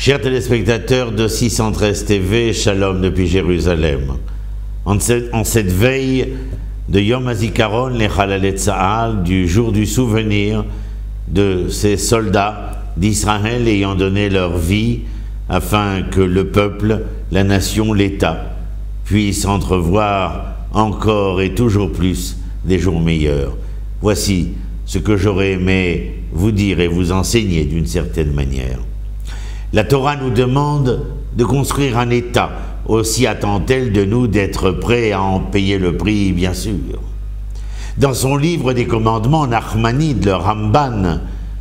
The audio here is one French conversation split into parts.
Chers téléspectateurs de 613 TV, Shalom depuis Jérusalem. En cette veille de Yom HaZikaron Lechalalei Tzahal, du jour du souvenir de ces soldats d'Israël ayant donné leur vie afin que le peuple, la nation, l'État puissent entrevoir encore et toujours plus des jours meilleurs. Voici ce que j'aurais aimé vous dire et vous enseigner d'une certaine manière. La Torah nous demande de construire un État, aussi attend-elle de nous d'être prêts à en payer le prix, bien sûr. Dans son livre des commandements, Nachmanide, le Ramban,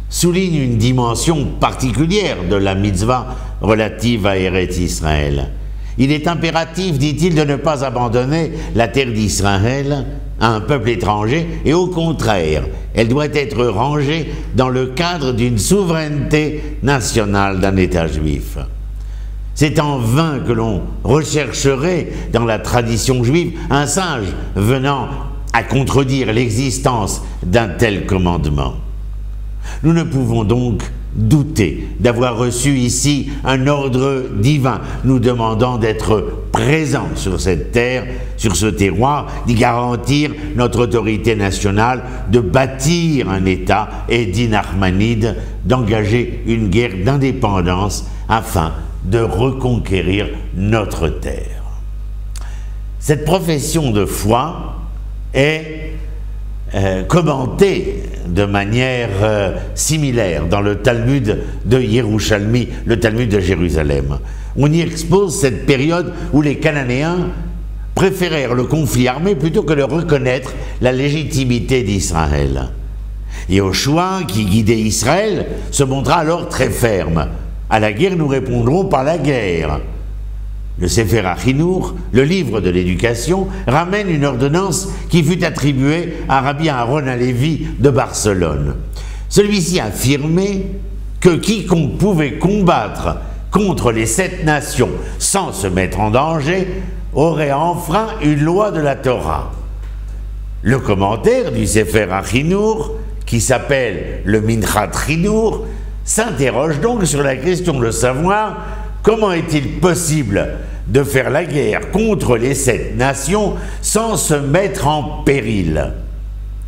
souligne une dimension particulière de la mitzvah relative à Eretz Israël. Il est impératif, dit-il, de ne pas abandonner la terre d'Israël à un peuple étranger, et au contraire, elle doit être rangée dans le cadre d'une souveraineté nationale d'un État juif. C'est en vain que l'on rechercherait dans la tradition juive un sage venant à contredire l'existence d'un tel commandement. Nous ne pouvons donc douter d'avoir reçu ici un ordre divin nous demandant d'être présents sur cette terre, sur ce terroir, d'y garantir notre autorité nationale, de bâtir un État et, dit Nachmanide, d'engager une guerre d'indépendance afin de reconquérir notre terre. Cette profession de foi est commentée de manière similaire dans le Talmud de Yerushalmi, le Talmud de Jérusalem. On y expose cette période où les Cananéens préférèrent le conflit armé plutôt que de reconnaître la légitimité d'Israël. Yoshua, qui guidait Israël, se montra alors très ferme. À la guerre, nous répondrons par la guerre. Le Sefer HaChinour, le livre de l'éducation, ramène une ordonnance qui fut attribuée à Rabbi Aaron Halevi de Barcelone. Celui-ci affirmait que quiconque pouvait combattre contre les 7 nations sans se mettre en danger aurait enfreint une loi de la Torah. Le commentaire du Sefer HaChinour, qui s'appelle le Minchat Chinour, s'interroge donc sur la question de savoir comment est-il possible de faire la guerre contre les 7 nations sans se mettre en péril?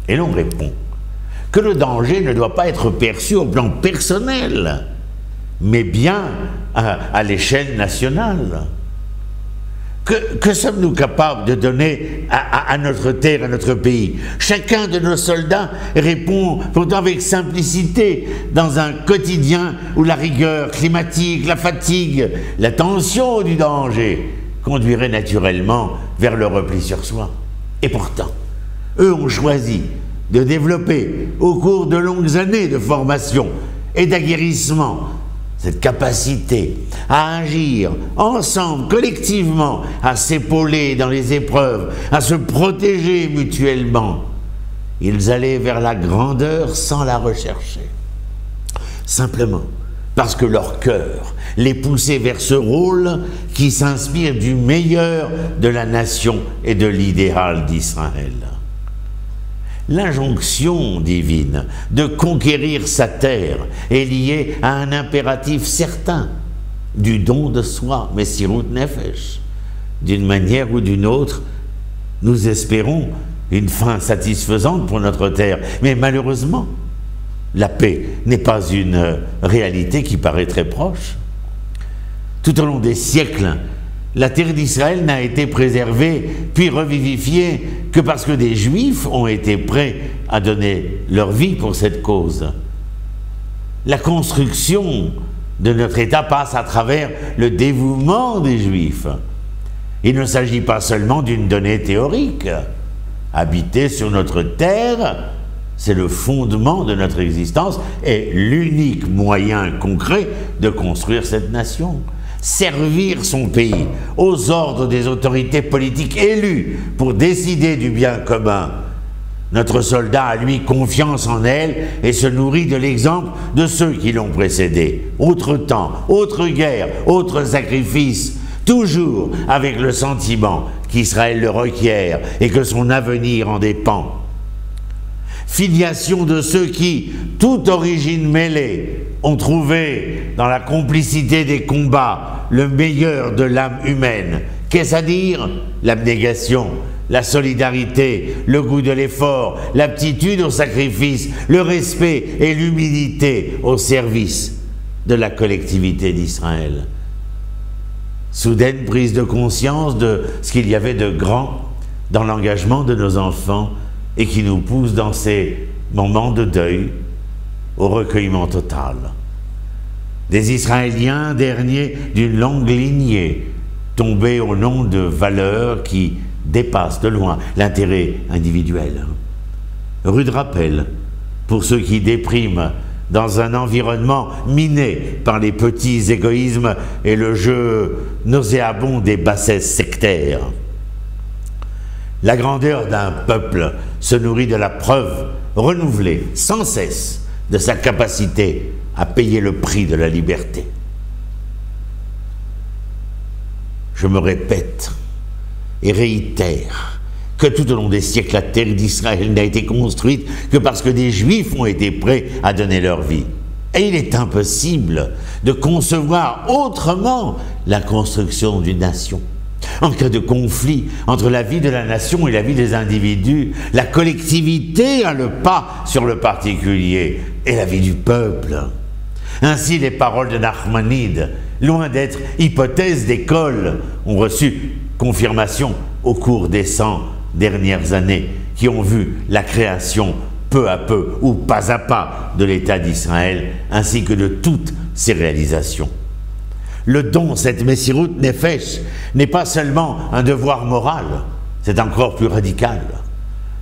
Et l'on répond que le danger ne doit pas être perçu au plan personnel, mais bien à l'échelle nationale. Que sommes-nous capables de donner à notre terre, à notre pays? Chacun de nos soldats répond pourtant avec simplicité dans un quotidien où la rigueur climatique, la fatigue, la tension du danger conduiraient naturellement vers le repli sur soi. Et pourtant, eux ont choisi de développer au cours de longues années de formation et d'aguerrissement cette capacité à agir ensemble, collectivement, à s'épauler dans les épreuves, à se protéger mutuellement. Ils allaient vers la grandeur sans la rechercher. Simplement parce que leur cœur les poussait vers ce rôle qui s'inspire du meilleur de la nation et de l'idéal d'Israël. L'injonction divine de conquérir sa terre est liée à un impératif certain du don de soi, Messirut Nefesh. D'une manière ou d'une autre, nous espérons une fin satisfaisante pour notre terre, mais malheureusement, la paix n'est pas une réalité qui paraît très proche. Tout au long des siècles, la terre d'Israël n'a été préservée puis revivifiée que parce que des Juifs ont été prêts à donner leur vie pour cette cause. La construction de notre État passe à travers le dévouement des Juifs. Il ne s'agit pas seulement d'une donnée théorique. Habiter sur notre terre, c'est le fondement de notre existence et l'unique moyen concret de construire cette nation. Servir son pays aux ordres des autorités politiques élues pour décider du bien commun. Notre soldat a, lui, confiance en elle et se nourrit de l'exemple de ceux qui l'ont précédé. Autre temps, autre guerre, autre sacrifice, toujours avec le sentiment qu'Israël le requiert et que son avenir en dépend. filiation de ceux qui, toute origine mêlée, ont trouvé dans la complicité des combats le meilleur de l'âme humaine. Qu'est-ce à dire? L'abnégation, la solidarité, le goût de l'effort, l'aptitude au sacrifice, le respect et l'humilité au service de la collectivité d'Israël. Soudaine prise de conscience de ce qu'il y avait de grand dans l'engagement de nos enfants et qui nous pousse dans ces moments de deuil au recueillement total. Des Israéliens derniers d'une longue lignée tombés au nom de valeurs qui dépassent de loin l'intérêt individuel. Rude rappel pour ceux qui dépriment dans un environnement miné par les petits égoïsmes et le jeu nauséabond des bassesses sectaires. La grandeur d'un peuple se nourrit de la preuve renouvelée sans cesse de sa capacité à payer le prix de la liberté. Je me répète et réitère que tout au long des siècles, la terre d'Israël n'a été construite que parce que des Juifs ont été prêts à donner leur vie. Et il est impossible de concevoir autrement la construction d'une nation. En cas de conflit entre la vie de la nation et la vie des individus, la collectivité a le pas sur le particulier et la vie du peuple. Ainsi, les paroles de Nachmanide, loin d'être hypothèses d'école, ont reçu confirmation au cours des 100 dernières années qui ont vu la création peu à peu ou pas à pas de l'État d'Israël ainsi que de toutes ses réalisations. Le don, cette Messirut Nefesh, n'est pas seulement un devoir moral, c'est encore plus radical.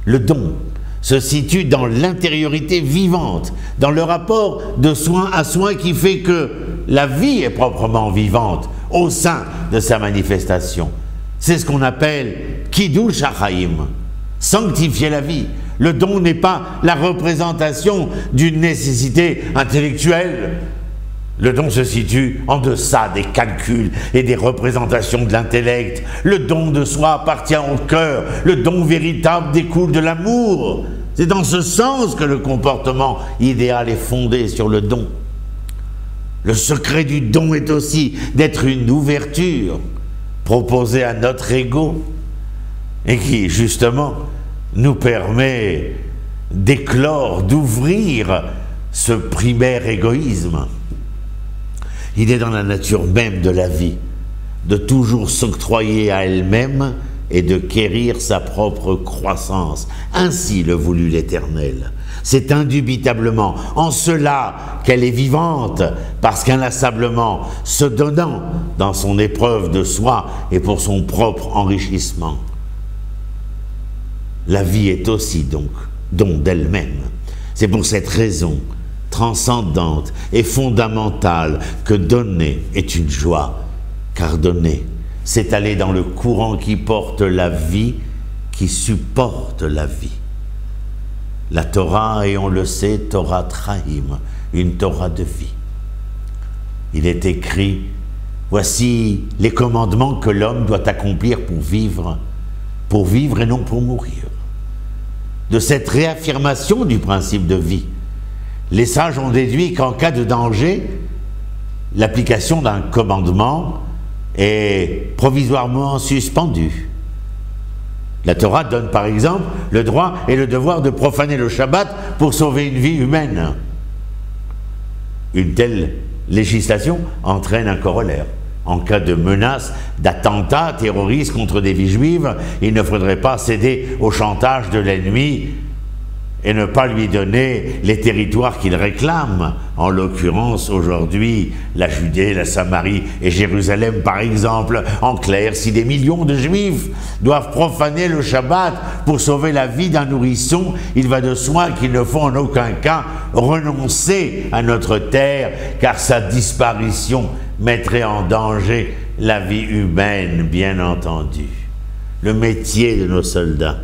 Le don se situe dans l'intériorité vivante, dans le rapport de soin à soin qui fait que la vie est proprement vivante au sein de sa manifestation. C'est ce qu'on appelle Kiddush HaChaim, sanctifier la vie. Le don n'est pas la représentation d'une nécessité intellectuelle. Le don se situe en deçà des calculs et des représentations de l'intellect. Le don de soi appartient au cœur. Le don véritable découle de l'amour. C'est dans ce sens que le comportement idéal est fondé sur le don. Le secret du don est aussi d'être une ouverture proposée à notre ego et qui, justement, nous permet d'éclore, d'ouvrir ce primaire égoïsme. Il est dans la nature même de la vie de toujours s'octroyer à elle-même et de quérir sa propre croissance. Ainsi le voulut l'Éternel. C'est indubitablement en cela qu'elle est vivante, parce qu'inlassablement se donnant dans son épreuve de soi et pour son propre enrichissement. La vie est aussi donc don d'elle-même. C'est pour cette raison transcendante et fondamentale que donner est une joie, car donner, c'est aller dans le courant qui porte la vie, qui supporte la vie. La Torah, et on le sait, Torah Trahim, une Torah de vie. Il est écrit, voici les commandements que l'homme doit accomplir pour vivre et non pour mourir. De cette réaffirmation du principe de vie, les sages ont déduit qu'en cas de danger, l'application d'un commandement est provisoirement suspendue. La Torah donne par exemple le droit et le devoir de profaner le Shabbat pour sauver une vie humaine. Une telle législation entraîne un corollaire. En cas de menace, d'attentat terroriste contre des vies juives, il ne faudrait pas céder au chantage de l'ennemi et ne pas lui donner les territoires qu'il réclame, en l'occurrence aujourd'hui la Judée, la Samarie et Jérusalem par exemple. En clair, si des millions de Juifs doivent profaner le Shabbat pour sauver la vie d'un nourrisson, il va de soi qu'il ne faut en aucun cas renoncer à notre terre, car sa disparition mettrait en danger la vie humaine, bien entendu. Le métier de nos soldats,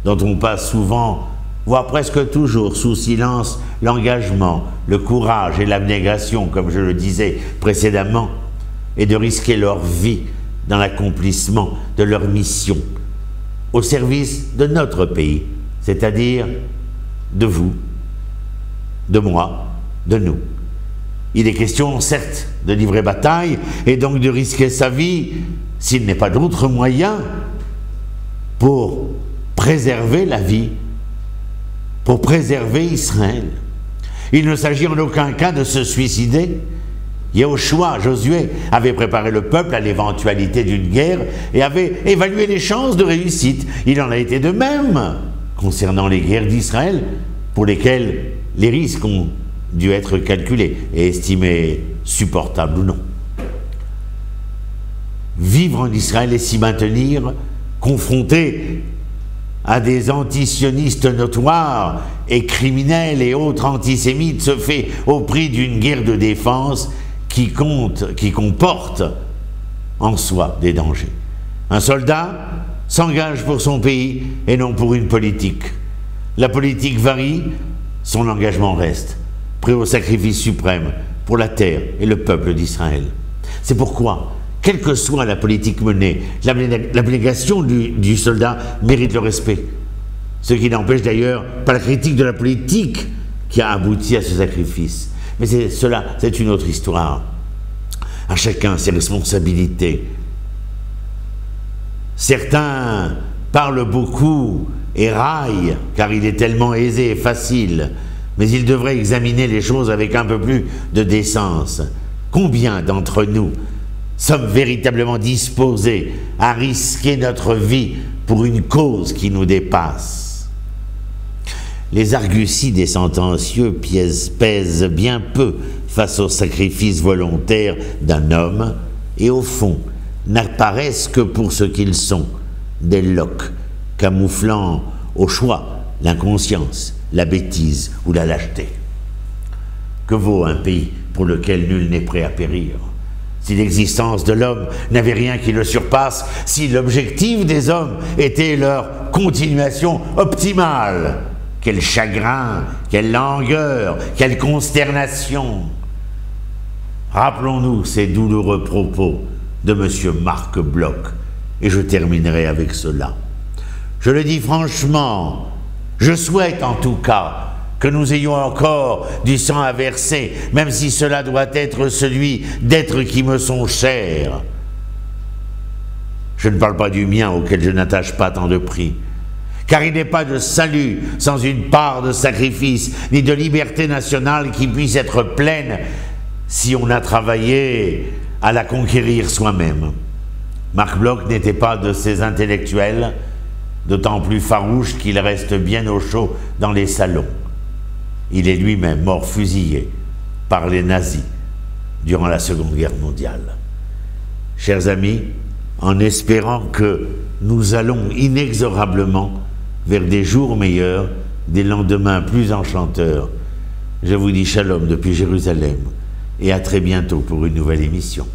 dont on passe souvent, voire presque toujours sous silence, l'engagement, le courage et l'abnégation, comme je le disais précédemment, et de risquer leur vie dans l'accomplissement de leur mission au service de notre pays, c'est-à-dire de vous, de moi, de nous. Il est question, certes, de livrer bataille et donc de risquer sa vie s'il n'est pas d'autre moyen pour préserver la vie, pour préserver Israël. Il ne s'agit en aucun cas de se suicider. Josué avait préparé le peuple à l'éventualité d'une guerre et avait évalué les chances de réussite. Il en a été de même concernant les guerres d'Israël, pour lesquelles les risques ont dû être calculés et estimés supportables ou non. Vivre en Israël et s'y maintenir, confronté à des antisionistes notoires et criminels et autres antisémites, se fait au prix d'une guerre de défense qui comporte en soi des dangers. Un soldat s'engage pour son pays et non pour une politique. La politique varie, son engagement reste, prêt au sacrifice suprême pour la terre et le peuple d'Israël. C'est pourquoi, quelle que soit la politique menée, l'abnégation du soldat mérite le respect. Ce qui n'empêche d'ailleurs pas la critique de la politique qui a abouti à ce sacrifice. Mais c'est une autre histoire. À chacun ses responsabilités. Certains parlent beaucoup et raillent, car il est tellement aisé et facile, mais ils devraient examiner les choses avec un peu plus de décence. Combien d'entre nous sommes véritablement disposés à risquer notre vie pour une cause qui nous dépasse? Les arguties des sentencieux pèsent bien peu face au sacrifice volontaire d'un homme et au fond n'apparaissent que pour ce qu'ils sont, des loques camouflant au choix l'inconscience, la bêtise ou la lâcheté. Que vaut un pays pour lequel nul n'est prêt à périr? Si l'existence de l'homme n'avait rien qui le surpasse, si l'objectif des hommes était leur continuation optimale, quel chagrin, quelle langueur, quelle consternation! Rappelons-nous ces douloureux propos de M. Marc Bloch, et je terminerai avec cela. Je le dis franchement, je souhaite en tout cas que nous ayons encore du sang à verser, même si cela doit être celui d'êtres qui me sont chers. Je ne parle pas du mien auquel je n'attache pas tant de prix, car il n'est pas de salut sans une part de sacrifice, ni de liberté nationale qui puisse être pleine si on a travaillé à la conquérir soi-même. Marc Bloch n'était pas de ces intellectuels, d'autant plus farouches qu'il reste bien au chaud dans les salons. Il est lui-même mort fusillé par les nazis durant la Seconde Guerre mondiale. Chers amis, en espérant que nous allons inexorablement vers des jours meilleurs, des lendemains plus enchanteurs, je vous dis shalom depuis Jérusalem et à très bientôt pour une nouvelle émission.